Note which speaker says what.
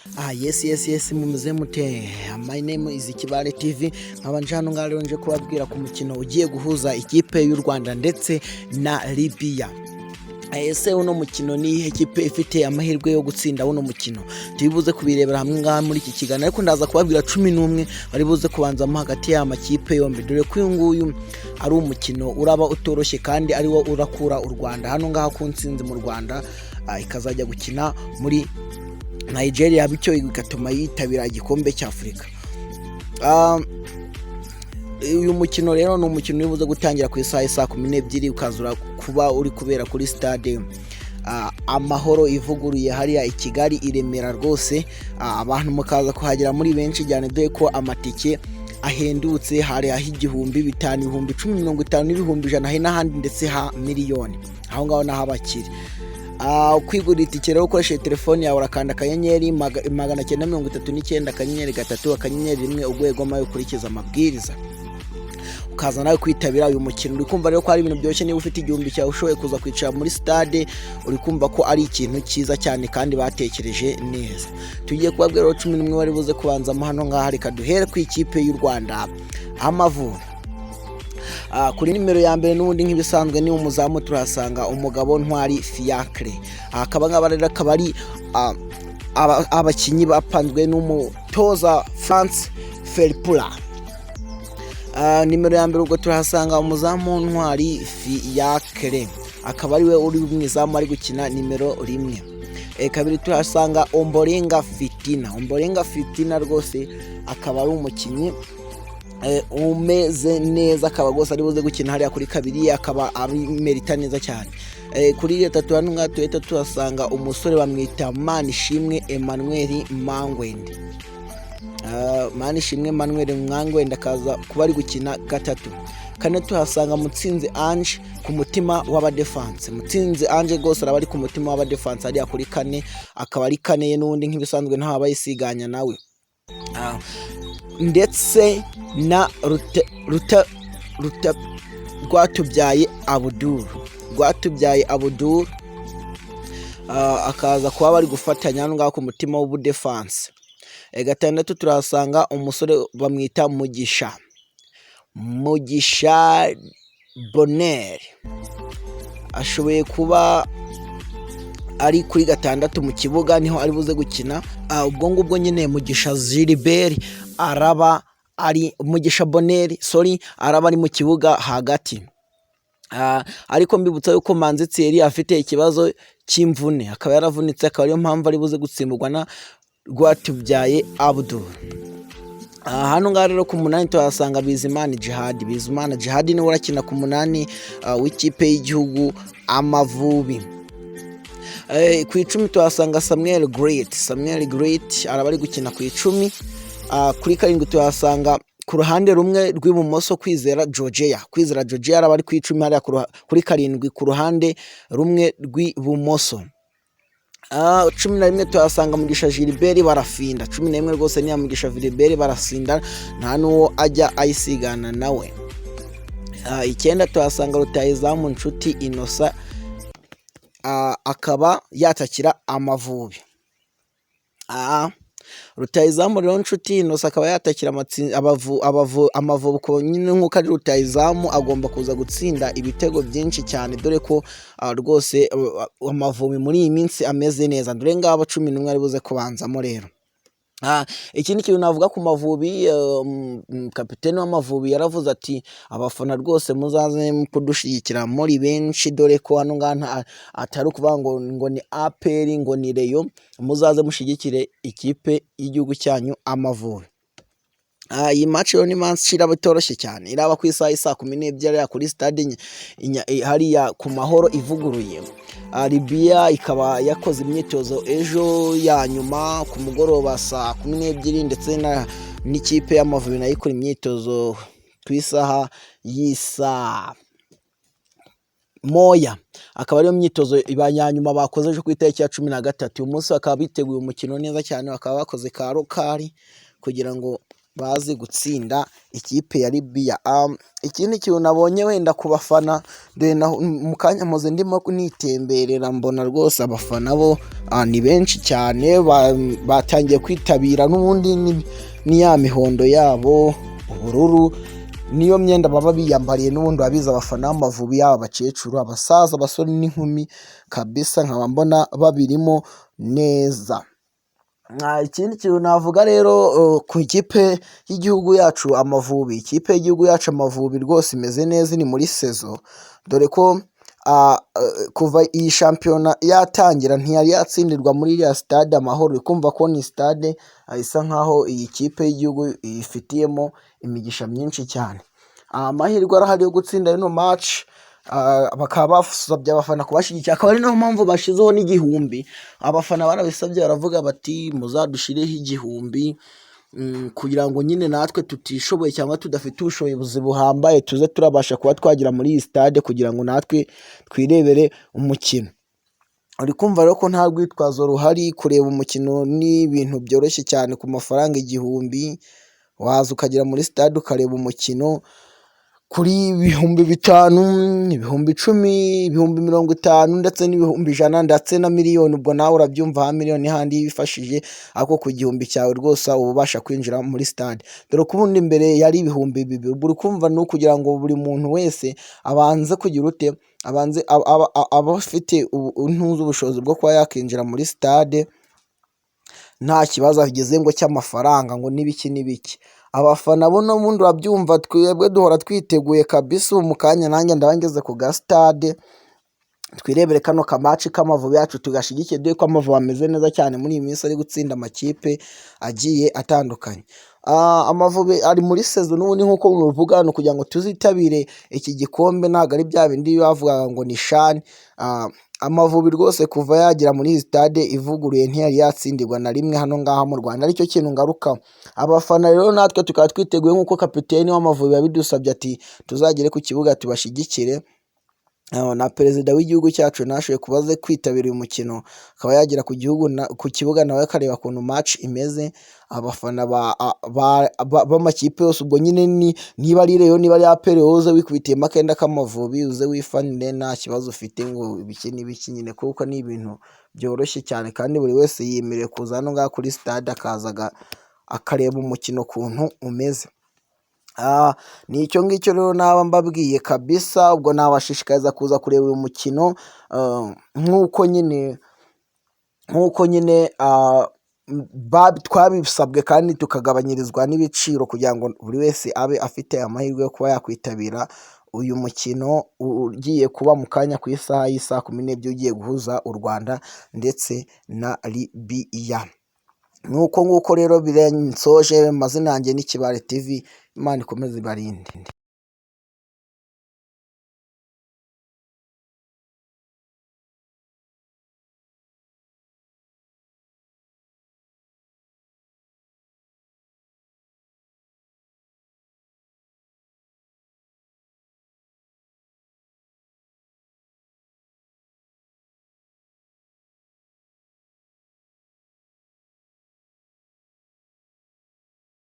Speaker 1: Yes, mumeze mute. My name is Kibale TV. Nkabanje hano ngaho nje kubabwira ku mukino ugiye guhuza ikipe y'u Rwanda ndetse na Libya. Ese uno mukino ni ikipe ifite amahirwe yo gutsinda uno mukino. Tubibuze kubirebera hamwe ngaha muri iki kiganiro, ariko ndaza kubabwira 11 bari buze kubanzamo hagati ya makipe yombi, dore ko uyu nguyu ari umukino uraba utoroshye kandi ari wo urakura u Rwanda hano ngaha ku ntsinzi mu Rwanda, ikazajya gukina muri Nigeria, bityo igatuma yitabira igikombe cy'Afrika. Uyu mukino rero ni umukino uri buze gutangira ku isaha 12 ukazura kuba uri kubera kuri stade Amahoro ivuguruye hariya i Kigali i Remera. Rwose abantu mukaza kuhagera muri benshi cyane, dore ko amatike ahendutse hari ah'igihumbi, 5,000, 10,50, 100,000 n'ahandi ndetse ha miliyoni. Aho ngaho naho abakiri kwigurira itike rero ukoresheje telefone yawe urakanda akanyenyeri 939 akanyenyeri 3 akanyenyeri 1 urwego mayo ukurikiza amabwiriza ukaza nawe kwitabira uyu mukino. Uri kumva rero ko ari ibintu byoroshye. Niba ufite igihumbi cyawe ushoboye kuza kwicara muri stade, uri kumva ko ari ikintu cyiza cyane kandi batekereje neza. Tugiye kubabwira 11 bari buze kubanzamo hano ngaha. Reka duhere ku ikipe y'u Rwanda, Amavubi. Kuri nimero ya mbere n'ubundi nk'ibisanzwe ni umuzamu, turahasanga umugabo Ntwari Fiacre. Akaba ngabarera kabari abakinyi bapanzwe n'umutoza France Felpula. Nimero ya mbere ubwo turahasanga umuzamu Ntwari Fiacre, akaba ari we uri mwizamu ari gukina nimero 1. Kabiri turahasanga Ombolenga Fitina rwose akaba ari umukinyi umeze neza, akaba rwose ari buze gukina hariya kuri kabiri, akaba ari merita neza cyane. Kuri gatatu hano ngaha tuhita tuhasanga umusore bamwita Manishimwe Emmanuel Mangwende. Manishimwe Emmanuel Mangwende akaza kuba ari gukina gatatu. Kane tuhasanga Mutsinzi Ange ku mutima w'abadefense. Mutsinzi Ange rwose araba ari ku mutima w'abadefense hariya kuri kane, akaba ari kane ye n'undi nk'ibisanzwe ntaho abayisiganya nawe. Ndetse na Rwatubyaye Abdul akaza kuba bari gufatanya hano ngaho ku mutima w'ubudefense. Gatandatu turahasanga umusore bamwita Mugisha Bonheur, ashoboye kuba ari kuri gatandatu mu kibuga, niho ari buze gukina. Ubwo ngubwo nyine Mugisha Gilbert araba ari Mugisha Bonheur araba ari mu kibuga hagati. Ariko mbibutsa yuko Manzi Thierry afite ikibazo cy'imvune, akaba yaravunitse, akaba ariyo mpamvu ari buze gutsimburwa na Rwatubyaye Abdul. Hano ngaho rero ku 8 tuhasanga Bizimana Jihad niwe urakina ku 8 w'ikipe y'igihugu Amavubi. Ku 10 tuhasanga Samuel Great araba ari gukina ku 10. Kuri 7 tuhasanga ku ruhande rumwe rw'ibumoso Kwizera Georgia araba ari ku 10 hariya kuri 7 ku ruhande rumwe rw'ibumoso. 11 tuhasanga Mugisha Gilbert barafinda. 11 rwose ni Mugisha Gilbert barasinda, nta nuwo ajya ayisigana nawe. 9 tuhasanga Rutahizamu Nshuti Innocent, akaba yatakira Amavubi. Rutahizamu rero Nshuti Innocent akaba yatakira Amavubi ko nyine nk'uko ari Rutahizamu agomba kuza gutsinda ibitego byinshi cyane, dore ko rwose Amavubi muri iyi minsi ameze neza. Dore ngabo 11 ari buze kubanzamo rero. Ikindi kintu navuga ku Mavubi, kapiteni w'Amavubi yaravuze ati abafana rwose muzaze kudushigikira muri benshi, dore ko hano ngaha atari kuvuga ngo ni APR ngo ni Rayon, muzaze mushigikire ikipe y'igihugu cyanyu Amavubi. Iyi match yo ni match iraba itoroshye cyane, iraba ku isaha 12 kuri stade hariya ku Mahoro ivuguruye. Libya ikaba yakoze imyitozo ejo ya nyuma ku mugoroba saa 12, ndetse n'ikipe y'Amavubi nayo ikora imyitozo ku isaha y'isa moya. Akaba ariyo myitozo ibanyanyuma bakoze ejo ku itariki ya 13. Uyu munsi bakaba biteguye umukino neza cyane, bakaba bakoze ka rokari kugira ngo bazi gutsinda ikipe ya Libya. Ikindi kintu nabonye wenda ku bafana, mu kanya mpoze ndimo nitemberera mbona rwose abafana bo ni benshi cyane, batangiye kwitabira n'ubundi ni ya mihondo yabo ubururu, niyo myenda baba biyambariye n'ubundi babizi abafana b'Amavubi, yaba abakecuru, abasaza, abasore n'inkumi kabisa, nkaba mbona babirimo neza. Ikindi kintu navuga rero ku ikipe y'igihugu yacu Amavubi, ikipe y'igihugu yacu Amavubi rwose imeze neza, ni muri sezo, dore ko kuva iyi shampiyona yatangira ntiyari yatsindirwa muri iriya stade Amahoro. Uri kumva ko ni stade isa nkaho iyi kipe y'igihugu ifitiyemo imigisha myinshi cyane. Amahirwe arahari yo gutsinda ino match, bakaba basabye abafana kubashyigikira, akaba ari nayo mpamvu bashyizeho n'igihumbi. Abafana barabisabye baravuga bati muzadushireho igihumbi, kugira ngo nyine natwe tutishoboye cyangwa tudafite ubushobozi buhambaye tuze turabasha kuba twagera muri iyi stade kugira ngo natwe twirebere umukino. Uri kumva rero ko nta rwitwazo ruhari, kureba umukino ni ibintu byoroshye cyane. Ku mafaranga igihumbi waza ukagera muri stade ukareba umukino kuri ibihumbi 5, ibihumbi 10, ibihumbi 50 ndetse n'ibihumbi 100 ndetse na miliyoni. Ubwo nawe urabyumva, miliyoni handi yifashije, ariko ku gihumbi cyawe rwose uba ubasha kwinjira muri stade, dore ko ubundi mbere yari ibihumbi 2. Buri kumva ni ukugira ngo buri muntu wese abanze kugira ute, abanze aba afite ubushobozi bwo kuba yakinjira muri stade nta kibazo ageze ngo cy'amafaranga ngo n'ibiki n'ibiki. Abafana bo n'ubundi urabyumva, twebwe duhora twiteguye kabisa. Ubu mu kanya nanjye ndaba ngeze ku ga stade twirebere kano kamaci k'Amavubi yacu tugashyigikire, dore ko Amavubi ameze neza cyane muri iyi minsi, ari gutsinda amakipe agiye atandukanye. Amavubi ari muri sezo n'ubundi nk'uko mubivuga, kugira ngo tuzitabire iki gikombe, ntabwo ari bya bindi bavugaga ngo ni shani. Amavubi rwose kuva yagera muri iyi stade ivuguruye ntiyari yatsindirwa na rimwe hano ngaha mu Rwanda, aricyo kintu ngarukaho. Abafana rero natwe tukaba twiteguye nk'uko kapiteni w'Amavubi yabidusabye ati tuzagere ku kibuga tubashyigikire. Na perezida w'igihugu cyacu nashoboye kuba aze kwitabira uyu mukino, akaba yagera ku kibuga nawe akareba ukuntu match imeze. Abafana b'amakipe yose, ubwo nyine niba ari Rayon, niba ari APR, uze wikubitiyemo akenda k'Amavubi uze wifanire, nta kibazo ufite ngo ibiki n'ibiki nyine, kuko ni ibintu byoroshye cyane kandi buri wese yemerewe kuza hano ngaha kuri stade akaza akareba umukino ukuntu umeze. Ni icyo ngicyo rero naba mbabwiye kabisa. Ubwo nabashishikariza kuza kureba uyu mukino, nk'uko nyine twabisabwe kandi tukagabanyirizwa n'ibiciro, kugira ngo buri wese abe afite amahirwe yo kuba yakwitabira uyu mukino ugiye kuba mu kanya ku isaha y'isaa 12 ugiye guhuza u Rwanda ndetse na Libya. Nuko nguko rero birensoje, amazina yanjye ni Kibale TV, Imana ikomeze ibarinde.